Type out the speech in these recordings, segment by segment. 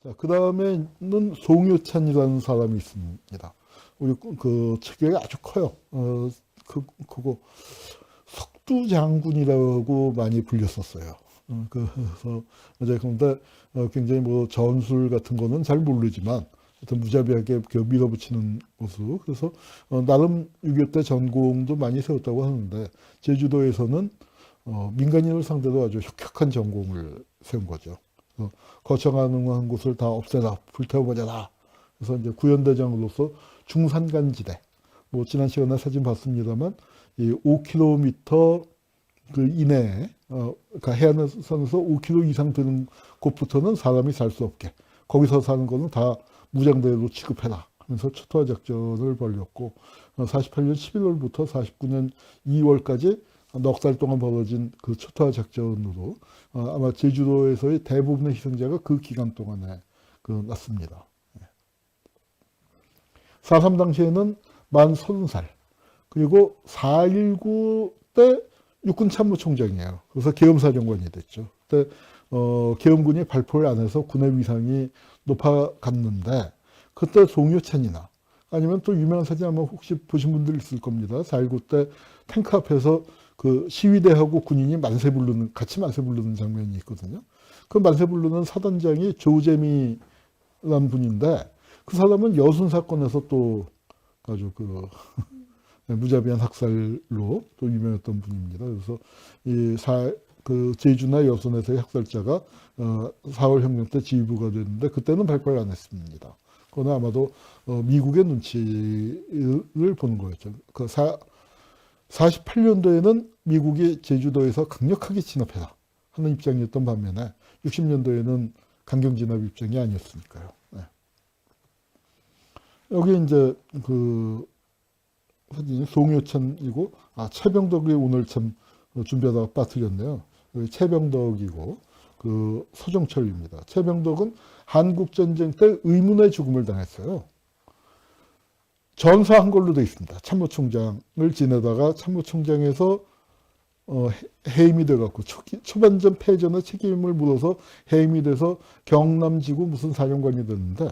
자, 그 다음에는 송유찬이라는 사람이 있습니다. 우리 그 체격이 아주 커요. 그거 석두 장군이라고 많이 불렸었어요. 그래서 이제 그런데 굉장히 뭐 전술 같은 거는 잘 모르지만 하여튼 무자비하게 밀어붙이는 모습. 그래서 나름 6.25 때 전공도 많이 세웠다고 하는데 제주도에서는 민간인을 상대로 아주 혁혁한 전공을 세운 거죠. 거처 가능한 곳을 다 없애라, 불태워버려라. 그래서 이제 구현대장으로서 중산간지대, 뭐 지난 시간에 사진 봤습니다만 이 5km 그 이내에, 그러니까 해안선에서 5km 이상 되는 곳부터는 사람이 살 수 없게, 거기서 사는 거는 다 무장대로 취급해라. 하면서 초토화 작전을 벌였고, 48년 11월부터 49년 2월까지 넉 달 동안 벌어진 그 초토화 작전으로 아마 제주도에서의 대부분의 희생자가 그 기간 동안에 났습니다. 4.3 당시에는 만 30살, 그리고 4.19 때 육군 참모총장이에요. 그래서 계엄사령관이 됐죠. 그때 계엄군이 발포를 안 해서 군의 위상이 높아갔는데, 그때 송유찬이나 아니면 또 유명한 사진 아마 혹시 보신 분들 있을 겁니다. 4.19 때 탱크 앞에서 그 시위대하고 군인이 같이 만세 부르는 장면이 있거든요. 그 만세 부르는 사단장이 조재미라는 분인데, 그 사람은 여순 사건에서 또 아주 무자비한 학살로 또 유명했던 분입니다. 그래서 그 제주나 여순에서의 학살자가 4월 혁명 때 지휘부가 됐는데, 그때는 발표를 안 했습니다. 그거는 아마도 미국의 눈치를 보는 거였죠. 48년도에는 미국이 제주도에서 강력하게 진압해라 하는 입장이었던 반면에 60년도에는 강경 진압 입장이 아니었으니까요. 네. 여기 이제 사진이 송유찬이고, 최병덕이 오늘 참 준비하다가 빠뜨렸네요. 최병덕이고 서정철입니다. 최병덕은 한국전쟁 때 의문의 죽음을 당했어요. 전사한 걸로 되어 있습니다. 참모총장을 지내다가 참모총장에서 해임이 돼갖고 초반전 패전의 책임을 물어서 해임이 돼서 경남지구 무슨 사령관이 됐는데,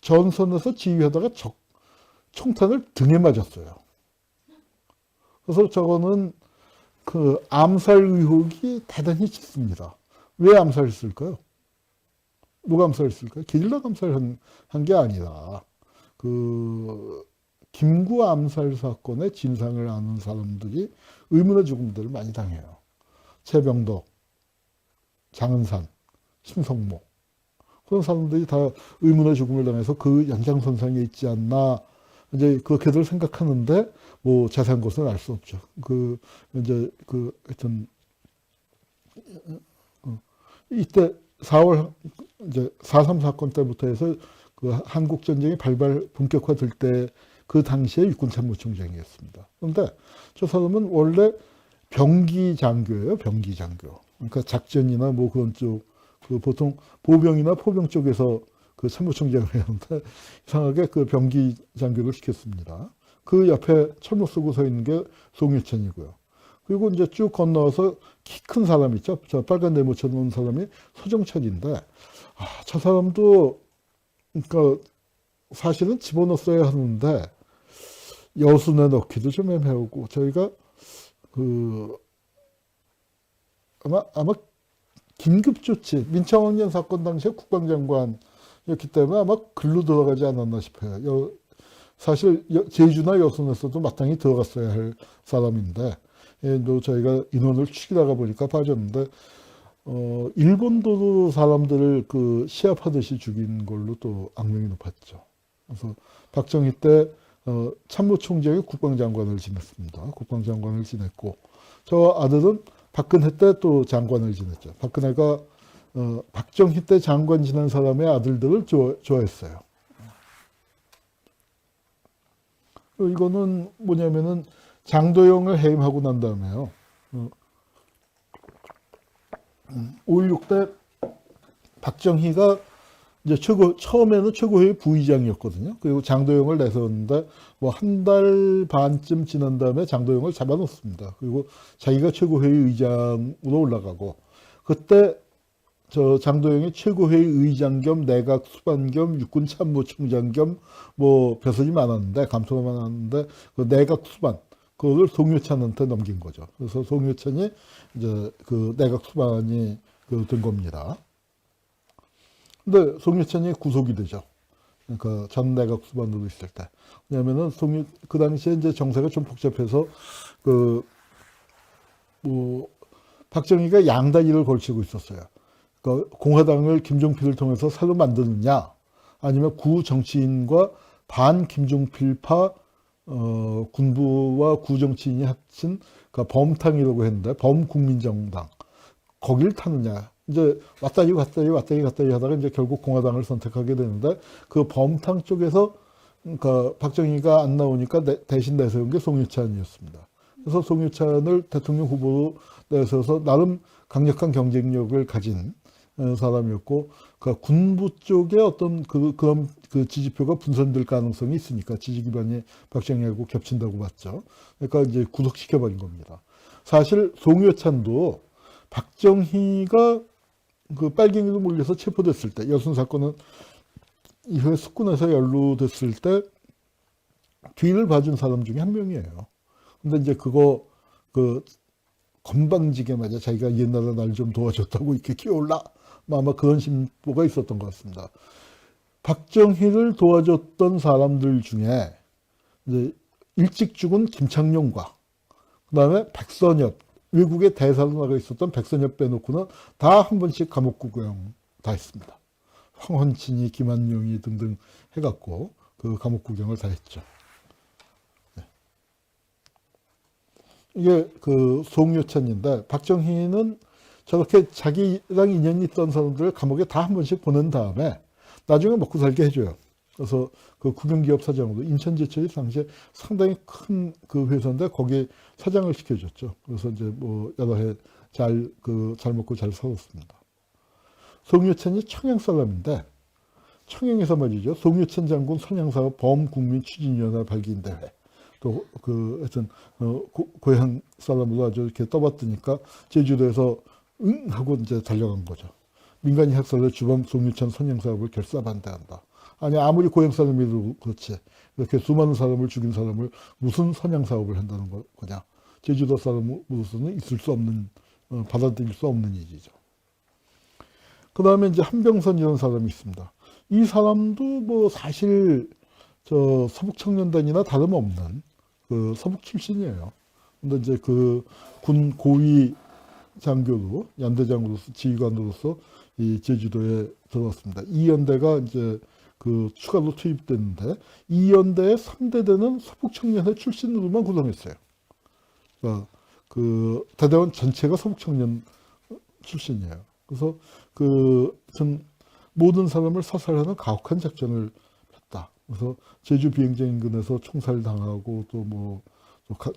전선에서 지휘하다가 총탄을 등에 맞았어요. 그래서 저거는 암살 의혹이 대단히 짙습니다. 왜 암살했을까요? 누가 암살했을까요? 게릴라 암살한 게 아니라 김구 암살 사건의 진상을 아는 사람들이 의문의 죽음들을 많이 당해요. 최병덕, 장은산, 심성모, 그런 사람들이 다 의문의 죽음을 당해서 그 연장선상에 있지 않나, 이제 그렇게들 생각하는데, 뭐 자세한 것은 알 수 없죠. 하여튼 이때 4월 이제 4.3 사건 때부터 해서 한국 전쟁이 발발 본격화될 때 그 당시에 육군 참모총장이었습니다. 그런데 저 사람은 원래 병기 장교예요. 병기 장교. 그러니까 작전이나 뭐 그런 쪽, 보통 보병이나 포병 쪽에서 참모총장을 했는데, 이상하게 병기 장교를 시켰습니다. 그 옆에 철모 쓰고 서 있는 게 송유찬이고요. 그리고 이제 쭉 건너와서 키 큰 사람 있죠. 저 빨간 네모 쳐놓은 사람이 서정철인데, 저 사람도, 그러니까 사실은 집어넣었어야 하는데, 여순에 넣기도 좀 애매하고, 저희가 아마 긴급조치, 민청학년 사건 당시에 국방장관이었기 때문에 아마 글로 들어가지 않았나 싶어요. 사실 제주나 여순에서도 마땅히 들어갔어야 할 사람인데, 또 저희가 인원을 추기다가 보니까 빠졌는데, 일본도 사람들을 시합하듯이 죽인 걸로 또 악명이 높았죠. 그래서 박정희 때 참모총장이 국방장관을 지냈습니다. 국방장관을 지냈고, 저 아들은 박근혜 때 또 장관을 지냈죠. 박근혜가 박정희 때 장관 지낸 사람의 아들들을 좋아했어요. 이거는 뭐냐면은 장도영을 해임하고 난 다음에요. 5.16 때 박정희가 이제 처음에는 최고회의 부의장이었거든요. 그리고 장도영을 내세웠는데, 뭐 한 달 반쯤 지난 다음에 장도영을 잡아놓습니다. 그리고 자기가 최고회의 의장으로 올라가고, 그때 저 장도영이 최고회의 의장 겸 내각 수반 겸 육군 참모총장 겸 뭐 벼슬이 많았는데 감소가 많았는데 그 내각 수반 그걸 송유찬한테 넘긴 거죠. 그래서 송유찬이 이제 그 내각 수반이 그 된 겁니다. 근데 송유찬이 구속이 되죠. 그러니까 전 내각 수반으로 있을 때. 왜냐면은 그 당시에 이제 정세가 좀 복잡해서 뭐 박정희가 양다리를 걸치고 있었어요. 그러니까 공화당을 김종필을 통해서 새로 만드느냐, 아니면 구 정치인과 반 김종필파 군부와 구 정치인이 합친 그러니까 범탕이라고 했는데 범국민정당 거길 타느냐. 이제 왔다리 하다가 이제 결국 공화당을 선택하게 되는데 그 범탕 쪽에서 그러니까 박정희가 안 나오니까 대신 내세운 게 송유찬이었습니다. 그래서 송유찬을 대통령 후보로 내세워서 나름 강력한 경쟁력을 가진 사람이었고, 그 군부 쪽에 어떤 그런 지지표가 분산될 가능성이 있으니까 지지 기반이 박정희하고 겹친다고 봤죠. 그러니까 이제 구속시켜버린 겁니다. 사실 송유찬도 박정희가 그 빨갱이로 몰려서 체포됐을 때, 여순 사건은 이후에 숙군에서 연루됐을 때 뒤를 봐준 사람 중에 한 명이에요. 근데 이제 그거 건방지게 말이야. 자기가 옛날에 날 좀 도와줬다고 이렇게 키워올라. 아마 그런 심보가 있었던 것 같습니다. 박정희를 도와줬던 사람들 중에 이제 일찍 죽은 김창룡과 그다음에 백선엽, 외국에 대사로 나가 있었던 백선엽 빼놓고는 다 한 번씩 감옥 구경 다 했습니다. 황헌친이, 김한용이 등등 해갖고 그 감옥 구경을 다 했죠. 이게 그 송유찬인데, 박정희는 저렇게 자기랑 인연이 있던 사람들을 감옥에 다 한 번씩 보낸 다음에 나중에 먹고 살게 해줘요. 그래서 그 국영기업 사장으로 인천제철이 당시에 상당히 큰 그 회사인데 거기에 사장을 시켜줬죠. 그래서 이제 뭐 여러 해 잘 먹고 잘 살았습니다. 송유찬이 청양 사람인데, 청양에서 말이죠. 송유찬 장군 선양사업 범국민 추진위원회 발기인대회. 또 하여튼 고향 사람으로 아주 이렇게 떠받드니까 제주도에서 응 하고 이제 달려간 거죠. 민간인 학살로 주범 송유찬 선양사업을 결사반대한다. 아니 아무리 고향 사람이라도 그렇지 이렇게 수많은 사람을 죽인 사람을 무슨 선양사업을 한다는 거냐. 제주도 사람으로서는 있을 수 없는 받아들일 수 없는 일이죠. 그 다음에 이제 한병선이라는 사람이 있습니다. 이 사람도 뭐 사실 저 서북청년단이나 다름없는 그 서북 출신이에요. 근데 이제 그 군 고위 장교로 연대장으로서 지휘관으로서 이 제주도에 들어왔습니다. 이 연대가 이제 그 추가로 투입됐는데 이 연대의 3대대는 서북청년회 출신으로만 구성했어요. 그러니까 그 대대원 전체가 서북청년 출신이에요. 그래서 모든 사람을 사살하는 가혹한 작전을 했다. 그래서 제주 비행장 인근에서 총살당하고 또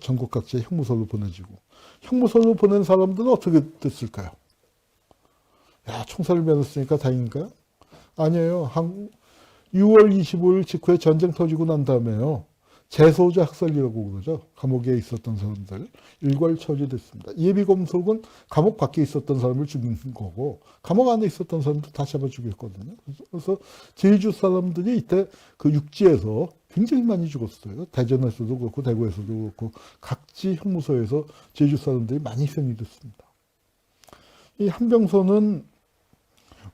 전국 각지에 형무소로 보내지고, 형무소로 보낸 사람들은 어떻게 됐을까요? 야, 총살을 면했으니까 다행인가요? 아니에요. 6월 25일 직후에 전쟁 터지고 난 다음에요. 재소자 학살이라고 그러죠. 감옥에 있었던 사람들 일괄 처리됐습니다. 예비검속은 감옥 밖에 있었던 사람을 죽인 거고, 감옥 안에 있었던 사람들 다 잡아 죽였거든요. 그래서 제주 사람들이 이때 그 육지에서 굉장히 많이 죽었어요. 대전에서도 그렇고 대구에서도 그렇고 각지 형무소에서 제주 사람들이 많이 희생이 됐습니다. 이 한병선은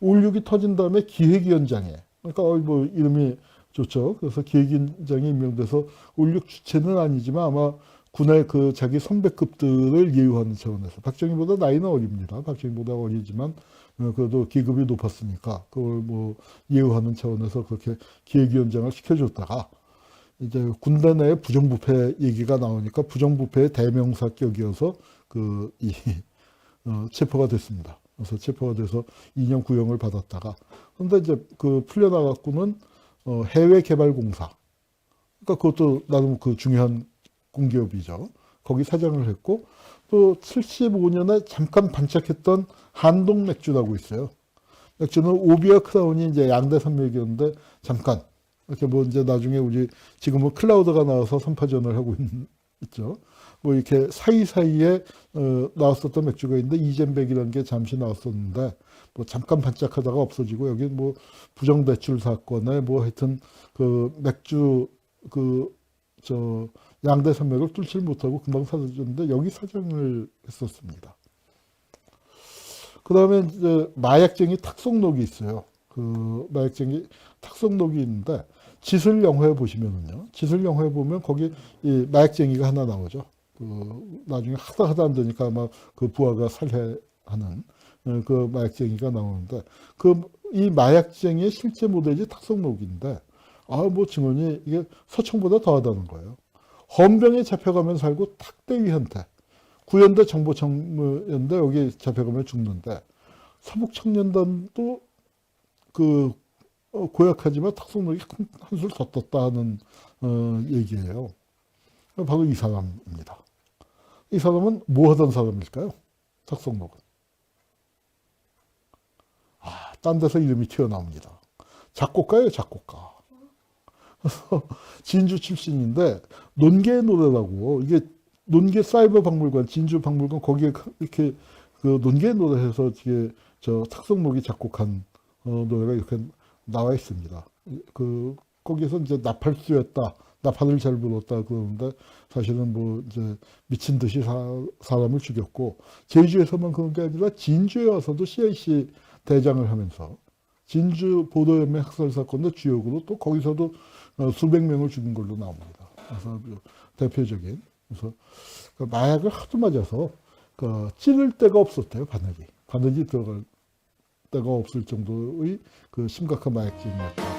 5.16이 터진 다음에 기획위원장에, 그러니까 뭐 이름이 좋죠. 그래서 기획위원장이 임명돼서 5.16 주체는 아니지만 아마 군의 그 자기 선배급들을 예우하는 차원에서, 박정희보다 나이는 어립니다. 박정희보다 어리지만 그래도 계급이 높았으니까 그걸 뭐 예우하는 차원에서 그렇게 기획위원장을 시켜줬다가 이제 군대 내에 부정부패 얘기가 나오니까 부정부패의 대명사격이어서 체포가 됐습니다. 그래서 체포가 돼서 2년 구형을 받았다가, 근데 이제 풀려나갖고는 해외개발공사, 그러니까 그것도 나름 중요한 공기업이죠. 거기 사장을 했고, 또 75년에 잠깐 반짝했던 한동 맥주라고 있어요. 맥주는 오비와 크라운이 이제 양대 산맥이었는데 잠깐 이렇게 뭐 이제 나중에 지금은 클라우드가 나와서 선파전을 하고 있죠. 뭐 이렇게 사이사이에 나왔었던 맥주가 있는데 이젠백이라는 게 잠시 나왔었는데 뭐 잠깐 반짝하다가 없어지고 여기 뭐 부정대출 사건에 뭐 하여튼 그 맥주 그 저 양대 산맥을 뚫질 못하고 금방 사라졌는데 여기 사장을 했었습니다. 그 다음에 이제 마약쟁이 탁송록이 있어요. 그 마약쟁이 탁송록이 있는데 지술 영화에 보시면은요. 지술 영화에 보면 거기 이 마약쟁이가 하나 나오죠. 그 나중에 하다 안 되니까 아마 그 부하가 살해하는 그 마약쟁이가 나오는데 그 이 마약쟁이의 실제 모델이 탁송록인데 뭐 증언이 이게 서청보다 더하다는 거예요. 헌병에 잡혀가면 살고 탁대위한테 구연대 정보청연대 여기 잡혀가면 죽는데 서북청년단도 그 고약하지만 탁송록이 한술 더 떴다는 얘기예요. 바로 이 사람입니다. 이 사람은 뭐 하던 사람일까요? 탁송록은. 딴 데서 이름이 튀어나옵니다. 작곡가예요, 작곡가. 진주 출신인데 논개의 노래라고 이게 논개 사이버 박물관 진주 박물관 거기에 이렇게 그 논개의 노래에서 이게 저 탁송록이 작곡한 노래가 이렇게 나와 있습니다. 그 거기서 이제 나팔수였다, 나팔을 잘 불었다 그러는데 사실은 뭐 이제 미친 듯이 사람을 죽였고 제주에서만 그런 게 아니라 진주에 와서도 CIC 대장을 하면서 진주 보도연맹 학살 사건의 주역으로 또 거기서도 수백 명을 죽인 걸로 나옵니다. 그래서 대표적인 그래서 그 마약을 하도 맞아서 그 찌를 데가 없었대요. 바늘이 들어갈 데가 없을 정도의 그 심각한 마약증이었다.